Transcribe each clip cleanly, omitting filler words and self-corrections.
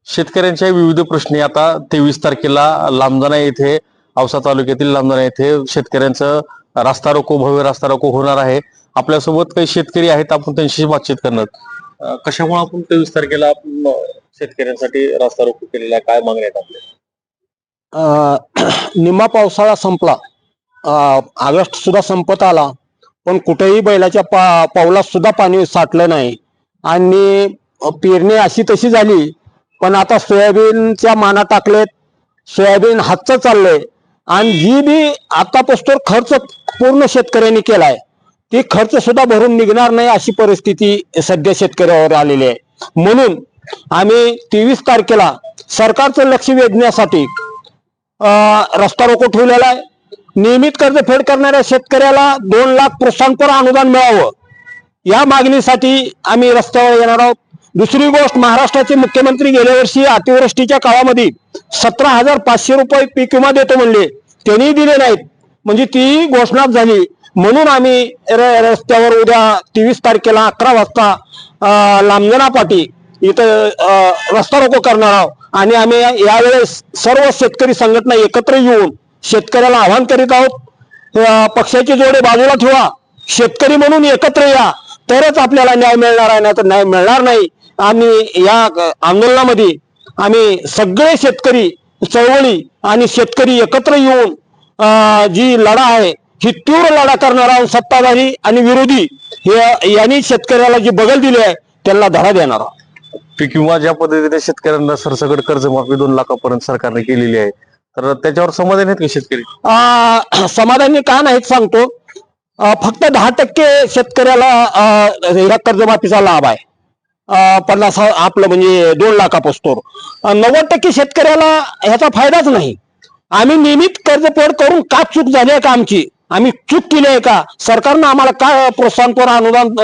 शेतकऱ्यांच्या विविध प्रश्नी आता 23 तारखेला लामजाणा येथे औसा तालुक्यातील लामजाणा येथे शेतकऱ्यांचं रास्ता रोको भव्य रास्ता रोको होणार आहे। आपल्यासोबत काही शेतकरी आहेत, आपण त्यांच्याशी बातचीत करणार। कशामुळे आपण 23 तारखेला शेतकऱ्यांसाठी रास्ता रोको केलेला आहे, काय मागण्या आहेत आपल्या? निम्मा पावसाळा संपला, ऑगस्ट सुद्धा संपत आला, पण कुठेही बैलाच्या पावलात सुद्धा पाणी साठलं नाही आणि पेरणी अशी तशी झाली। पण आता सोयाबीनच्या माना टाकलेत, सोयाबीन हातचं चाललंय आणि जी बी आतापासून खर्च पूर्ण शेतकऱ्यांनी केलाय ती खर्च सुद्धा भरून निघणार नाही अशी परिस्थिती सध्या शेतकऱ्यावर आलेली आहे। म्हणून आम्ही 23 तारखेला सरकारचं लक्ष वेधण्यासाठी रस्ता रोको ठेवलेला आहे। नियमित कर्ज फेड करणाऱ्या शेतकऱ्याला 2 लाख प्रोत्साहनपर अनुदान मिळावं या मागणीसाठी आम्ही रस्त्यावर येणार आहोत। दुसरी गोष्ट, महाराष्ट्राचे मुख्यमंत्री गेल्या वर्षी अतिवृष्टीच्या काळामध्ये 17,500 रुपये पीक विमा देतो म्हणले, त्यांनी दिले नाहीत, म्हणजे ती घोषणा झाली। म्हणून आम्ही रस्त्यावर उद्या 23 तारखेला 11 वाजता लामजाणा पाटी इथं रस्ता रोको करणार आहोत आणि आम्ही यावेळेस सर्व शेतकरी संघटना एकत्र येऊन शेतकऱ्याला आवाहन करीत आहोत, पक्षाचे जोडे बाजूला ठेवा, शेतकरी म्हणून एकत्र या, तरच आपल्याला न्याय मिळणार आहे, नाही तर न्याय मिळणार नाही। आम्ही या आंदोलनामध्ये आम्ही सगळे शेतकरी चळवळी आणि शेतकरी एकत्र येऊन जी लढा आहे ही तीव्र लढा करणार आहोत। सत्ताधारी आणि विरोधी यांनी शेतकऱ्याला जी बगल दिली आहे त्यांना धडा देणार आहोत। पीक विमा ज्या पद्धतीने शेतकऱ्यांना सरसकट कर्जमाफी 2 लाखापर्यंत सरकारने केलेली आहे, तर त्याच्यावर समाधान आहेत का शेतकरी? समाधानी का नाहीत सांगतो, फक्त 10% शेतकऱ्याला या कर्जमाफीचा लाभ आहे। 50 आपलं म्हणजे 2 लाखापासून 90% शेतकऱ्याला ह्याचा फायदाच नाही। आम्ही नियमित कर्ज फेड करून का चूक झाली आहे का आमची, आम्ही चूक केली आहे का, सरकारनं आम्हाला का प्रोत्साहनपर अनुदान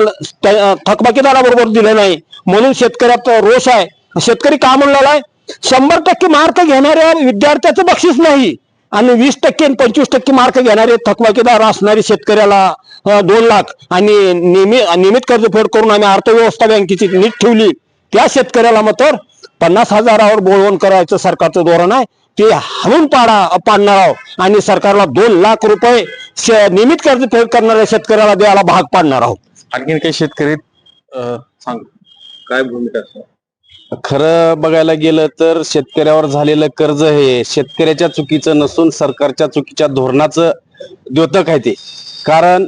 थकबाकीदाराबरोबर दिलं नाही, म्हणून शेतकऱ्यात रोष आहे। शेतकरी का म्हणलेला आहे, 100% मार्क घेणाऱ्या विद्यार्थ्याचं बक्षीस नाही आणि 20% आणि 25% मार्क घेणारे थकबाकीदार असणारे शेतकऱ्याला 2 लाख आणि नियमित कर्ज फेड करून आम्ही अर्थव्यवस्था बँकेची नीट ठेवली, त्या शेतकऱ्याला मात्र 50,000वर बोलवण करायचं सरकारचं धोरण आहे, ते हाणून पाडणार आहोत आणि सरकारला 2 लाख रुपये नियमित कर्ज फेड करणाऱ्या शेतकऱ्याला द्यायला भाग पाडणार आहोत। आणखीन काही शेतकरी सांग काय भूमिका असणार? खरं बघायला गेलं तर शेतकऱ्यावर झालेलं कर्ज हे शेतकऱ्याच्या चुकीचं नसून सरकारच्या चुकीच्या धोरणाचं द्योतक आहे ते। कारण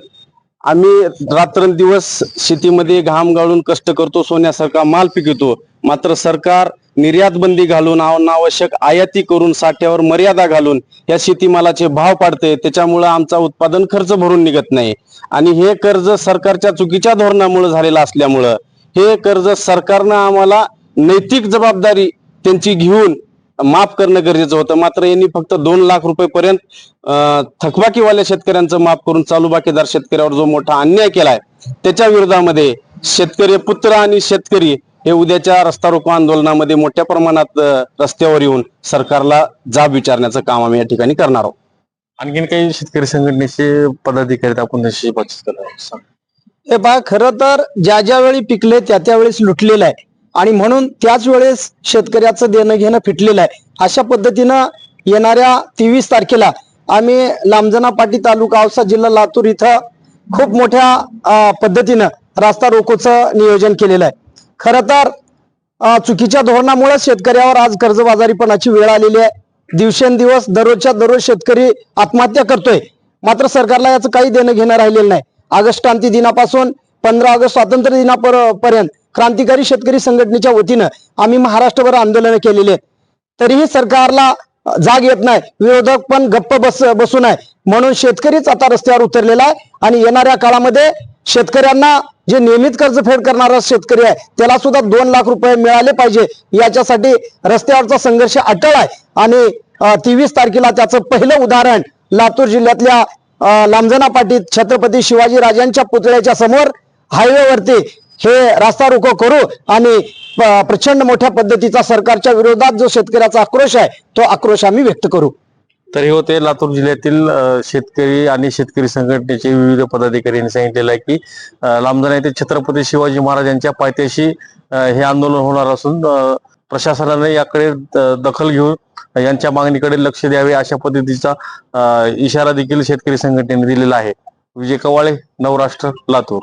आम्ही रात्रंदिवस शेतीमध्ये घाम गाळून कष्ट करतो, सोन्यासारखा माल पिकवतो, मात्र सरकार निर्यात बंदी घालून अनावश्यक आयाती करून साठ्यावर मर्यादा घालून या शेतीमालाचे भाव पाडते, त्याच्यामुळे आमचा उत्पादन खर्च भरून निघत नाही आणि हे कर्ज सरकारच्या चुकीच्या धोरणामुळे झालेलं असल्यामुळं हे कर्ज सरकारनं आम्हाला नैतिक जबाबदारी त्यांची घेऊन माफ करणं गरजेचं होतं। मात्र यांनी फक्त 2 लाख रुपये पर्यंत थकबाकीवाल्या शेतकऱ्यांचं माफ करून चालू बाकीदार शेतकऱ्यावर जो मोठा अन्याय केलाय त्याच्या विरोधामध्ये शेतकरी पुत्र आणि शेतकरी हे उद्याच्या रस्ता रोको आंदोलनामध्ये मोठ्या प्रमाणात रस्त्यावर येऊन सरकारला जाब विचारण्याचं काम आम्ही या ठिकाणी करणार आहोत। आणखीन काही शेतकरी संघटनेचे पदाधिकारी आपण त्यांच्याशी बातचीत करणार। हे पहा, खरं तर ज्या वेळी पिकले त्या वेळेस लुटलेलं आहे आणि म्हणून त्याच वेळेस शेतकऱ्याचं देणं घेणं फिटलेलं आहे। अशा पद्धतीनं येणाऱ्या 23 तारखेला आम्ही लामजाणा पाटी तालुका औसा जिल्हा लातूर इथं खूप मोठ्या पद्धतीनं रास्ता रोकोचं नियोजन केलेलं आहे। खरं तर चुकीच्या धोरणामुळे शेतकऱ्यावर आज कर्जबाजारीपणाची वेळ आलेली आहे। दिवसेंदिवस दररोजच्या दररोज शेतकरी आत्महत्या करतोय, मात्र सरकारला याचं काही देणं घेणं राहिलेलं नाही। ऑगस्ट क्रांती दिनापासून 15 ऑगस्ट स्वातंत्र्य दिनापर्यंत क्रांतिकारी शेतकरी संघटनेच्या वतीनं आम्ही महाराष्ट्रभर आंदोलन केलेले आहेत, तरीही सरकारला जाग येत नाही, विरोधक पण गप्प बसू नये म्हणून शेतकरीच आता रस्त्यावर उतरलेला आहे आणि येणाऱ्या काळामध्ये शेतकऱ्यांना जे नियमित कर्ज फेड करणारा शेतकरी आहे त्याला सुद्धा 2 लाख रुपये मिळाले पाहिजे याच्यासाठी रस्त्यावरचा संघर्ष अटळ आहे आणि 23 तारखेला त्याचं पहिलं उदाहरण लातूर जिल्ह्यातल्या लामजाणा पाटीत छत्रपती शिवाजी राजांच्या पुतळ्याच्या समोर हायवेवरती हे रास्ता रोको करू आणि प्रचंड मोठ्या पद्धतीचा सरकारच्या विरोधात जो शेतकऱ्याचा आक्रोश आहे तो आक्रोश आम्ही व्यक्त करू. तर हे होते लातूर जिल्ह्यातील शेतकरी आणि शेतकरी संघटनेचे विविध पदाधिकारी यांनी सांगितलेलं आहे की लामजाणा येथे छत्रपती शिवाजी महाराज यांच्या पायथ्याशी हे आंदोलन होणार असून प्रशासनाने याकडे दखल घेऊन यांच्या मागणीकडे लक्ष द्यावे अशा पद्धतीचा इशारा देखील शेतकरी संघटनेने दिलेला आहे. विजय कवाळे, नवराष्ट्र, लातूर.